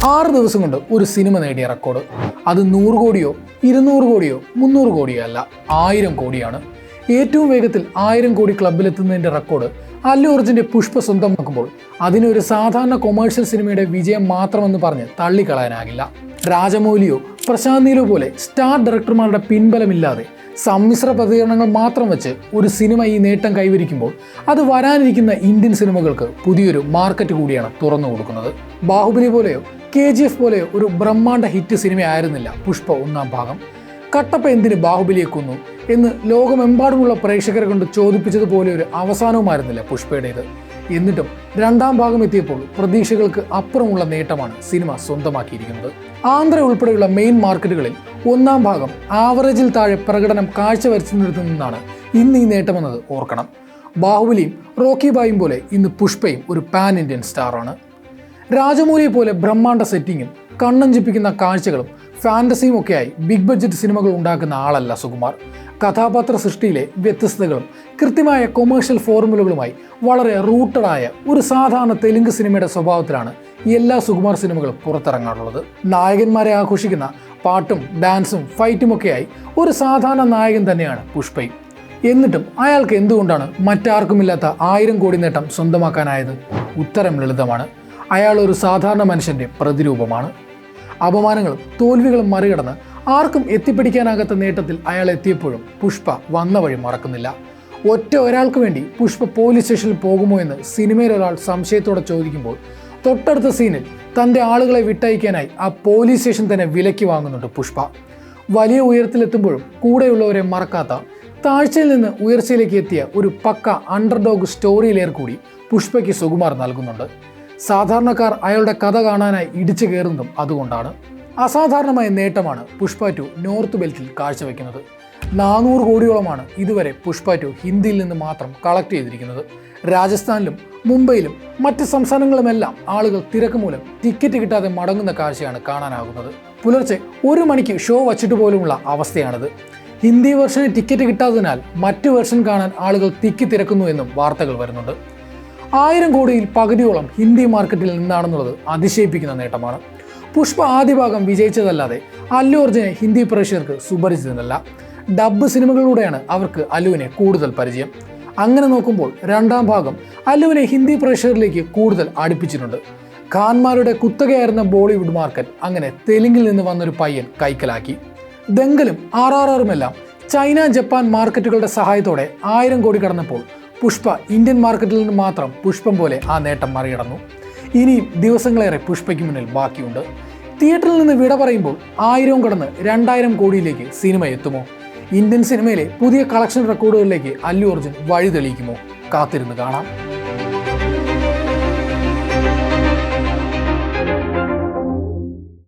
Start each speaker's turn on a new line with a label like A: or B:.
A: 6 ദിവസം കൊണ്ട് ഒരു സിനിമ നേടിയ റെക്കോർഡ്. അത് 100 കോടിയോ 200 കോടിയോ 300 കോടിയോ അല്ല, 1000 കോടിയാണ്. ഏറ്റവും വേഗത്തിൽ 1000 കോടി ക്ലബിലെത്തുന്നതിൻ്റെ റെക്കോർഡ് അല്ലു അർജുൻ്റെ പുഷ്പ സ്വന്തമാക്കുമ്പോൾ അതിനൊരു സാധാരണ കൊമേഴ്ഷ്യൽ സിനിമയുടെ വിജയം മാത്രമെന്ന് പറഞ്ഞ് തള്ളിക്കളയാനാകില്ല. രാജമൗലിയോ പ്രശാന്ത് നീലോ പോലെ സ്റ്റാർ ഡയറക്ടർമാരുടെ പിൻബലമില്ലാതെ സമ്മിശ്ര പ്രതികരണങ്ങൾ മാത്രം വെച്ച് ഒരു സിനിമ ഈ നേട്ടം കൈവരിക്കുമ്പോൾ അത് വരാനിരിക്കുന്ന ഇന്ത്യൻ സിനിമകൾക്ക് പുതിയൊരു മാർക്കറ്റ് കൂടിയാണ് തുറന്നു കൊടുക്കുന്നത്. ബാഹുബലി പോലെയോ KGF പോലെയോ ഒരു ബ്രഹ്മാണ്ഡ ഹിറ്റ് സിനിമയായിരുന്നില്ല പുഷ്പ 1-ാം ഭാഗം. കട്ടപ്പ എന്തിന് ബാഹുബലിയെ കൊന്നു എന്ന് ലോകമെമ്പാടുമുള്ള പ്രേക്ഷകരെ കൊണ്ട് ചോദിപ്പിച്ചതുപോലെ ഒരു അവസാനവുമായിരുന്നില്ല പുഷ്പയുടേത്. എന്നിട്ടും 2-ാം ഭാഗം എത്തിയപ്പോൾ പ്രതീക്ഷകൾക്ക് അപ്പുറമുള്ള നേട്ടമാണ് സിനിമ സ്വന്തമാക്കിയിരിക്കുന്നത്. ആന്ധ്ര ഉൾപ്പെടെയുള്ള മെയിൻ മാർക്കറ്റുകളിൽ 1-ാം ഭാഗം ആവറേജിൽ താഴെ പ്രകടനം കാഴ്ചവെച്ചിരുന്നിടത്തു നിന്നാണ് ഇന്ന് ഈ നേട്ടമെന്നത് ഓർക്കണം. ബാഹുബലിയും റോക്കി ബായും പോലെ ഇന്ന് പുഷ്പയും ഒരു പാൻ ഇന്ത്യൻ സ്റ്റാറാണ്. രാജമൗലിയെ പോലെ ബ്രഹ്മാണ്ഡ സെറ്റിങ്ങും കണ്ണഞ്ചിപ്പിക്കുന്ന കാഴ്ചകളും ഫാൻറ്റസിയും ഒക്കെയായി ബിഗ് ബഡ്ജറ്റ് സിനിമകൾ ഉണ്ടാക്കുന്ന ആളല്ല സുകുമാർ. കഥാപാത്ര സൃഷ്ടിയിലെ വ്യത്യസ്തതകളും കൃത്യമായ കൊമേഴ്ഷ്യൽ ഫോർമുലകളുമായി വളരെ റൂട്ടഡായ ഒരു സാധാരണ തെലുങ്ക് സിനിമയുടെ സ്വഭാവത്തിലാണ് എല്ലാ സുകുമാർ സിനിമകളും പുറത്തിറങ്ങാറുള്ളത്. നായകന്മാരെ ആഘോഷിക്കുന്ന പാട്ടും ഡാൻസും ഫൈറ്റും ഒക്കെയായി ഒരു സാധാരണ നായകൻ തന്നെയാണ് പുഷ്പയും. എന്നിട്ടും അയാൾക്ക് എന്തുകൊണ്ടാണ് മറ്റാർക്കുമില്ലാത്ത 1000 കോടി നേട്ടം സ്വന്തമാക്കാനായത്? ഉത്തരം ലളിതമാണ്. അയാൾ ഒരു സാധാരണ മനുഷ്യൻ്റെ പ്രതിരൂപമാണ്. അപമാനങ്ങളും തോൽവികളും മറികടന്ന് ആർക്കും എത്തിപ്പിടിക്കാനാകാത്ത നേട്ടത്തിൽ അയാൾ എത്തിയപ്പോഴും പുഷ്പ വന്ന വഴി മറക്കുന്നില്ല. ഒരാൾക്ക് വേണ്ടി പുഷ്പ പോലീസ് സ്റ്റേഷനിൽ പോകുമോ എന്ന് സിനിമയിൽ ഒരാൾ സംശയത്തോടെ ചോദിക്കുമ്പോൾ തൊട്ടടുത്ത സീനിൽ തൻ്റെ ആളുകളെ വിട്ടയക്കാനായി ആ പോലീസ് സ്റ്റേഷൻ തന്നെ വിലയ്ക്ക് വാങ്ങുന്നുണ്ട് പുഷ്പ. വലിയ ഉയരത്തിലെത്തുമ്പോഴും കൂടെയുള്ളവരെ മറക്കാത്ത, താഴ്ചയിൽ നിന്ന് ഉയർച്ചയിലേക്ക് എത്തിയ ഒരു പക്ക അണ്ടർഡോഗ് സ്റ്റോറി ലെയർ കൂടി പുഷ്പയ്ക്ക് സുകുമാർ നൽകുന്നുണ്ട്. സാധാരണക്കാർ അയാളുടെ കഥ കാണാനായി ഇടിച്ചു കയറുന്നതും അതുകൊണ്ടാണ്. അസാധാരണമായ നേട്ടമാണ് പുഷ്പ 2 നോർത്ത് ബെൽറ്റിൽ കാഴ്ചവെക്കുന്നത്. 400 കോടിയോളമാണ് ഇതുവരെ പുഷ്പ 2 ഹിന്ദിയിൽ നിന്ന് മാത്രം കളക്ട് ചെയ്തിരിക്കുന്നത്. രാജസ്ഥാനിലും മുംബൈയിലും മറ്റ് സംസ്ഥാനങ്ങളുമെല്ലാം ആളുകൾ തിരക്ക് മൂലം ടിക്കറ്റ് കിട്ടാതെ മടങ്ങുന്ന കാഴ്ചയാണ് കാണാനാകുന്നത്. പുലർച്ചെ 1 മണിക്ക് ഷോ വച്ചിട്ട് പോലുമുള്ള അവസ്ഥയാണിത്. ഹിന്ദി വെർഷന് ടിക്കറ്റ് കിട്ടാത്തതിനാൽ മറ്റു വെർഷൻ കാണാൻ ആളുകൾ തിരക്കുന്നു എന്നും വാർത്തകൾ വരുന്നുണ്ട്. 1000 കോടിയിൽ പകുതിയോളം ഹിന്ദി മാർക്കറ്റിൽ നിന്നാണെന്നുള്ളത് അതിശയിപ്പിക്കുന്ന നേട്ടമാണ്. പുഷ്പ ആദ്യ ഭാഗം വിജയിച്ചതല്ലാതെ അല്ലു അർജുനെ ഹിന്ദി പ്രേക്ഷകർക്ക് സുപരിചിതനല്ല. ഡബ്ബ് സിനിമകളിലൂടെയാണ് അവർക്ക് അല്ലുവിനെ കൂടുതൽ പരിചയം. അങ്ങനെ നോക്കുമ്പോൾ 2-ാം ഭാഗം അല്ലുവിനെ ഹിന്ദി പ്രേക്ഷകരിലേക്ക് കൂടുതൽ അടുപ്പിച്ചിട്ടുണ്ട്. ഖാൻമാരുടെ കുത്തകയായിരുന്ന ബോളിവുഡ് മാർക്കറ്റ് അങ്ങനെ തെലുങ്കിൽ നിന്ന് വന്നൊരു പയ്യൻ കൈക്കലാക്കി. ദംഗലും RRRുമെല്ലാം ചൈന, ജപ്പാൻ മാർക്കറ്റുകളുടെ സഹായത്തോടെ 1000 കോടി കടന്നപ്പോൾ പുഷ്പ ഇന്ത്യൻ മാർക്കറ്റിൽ നിന്ന് മാത്രം പുഷ്പം പോലെ ആ നേട്ടം മറികടന്നു. ഇനിയും ദിവസങ്ങളേറെ പുഷ്പയ്ക്ക് മുന്നിൽ ബാക്കിയുണ്ട്. തിയേറ്ററിൽ നിന്ന് വിട പറയുമ്പോൾ 1000 കടന്ന് 2000 കോടിയിലേക്ക് സിനിമ എത്തുമോ? ഇന്ത്യൻ സിനിമയിലെ പുതിയ കളക്ഷൻ റെക്കോർഡുകളിലേക്ക് അല്ലു അർജുൻ വഴി തെളിയിക്കുമോ? കാത്തിരുന്ന് കാണാം.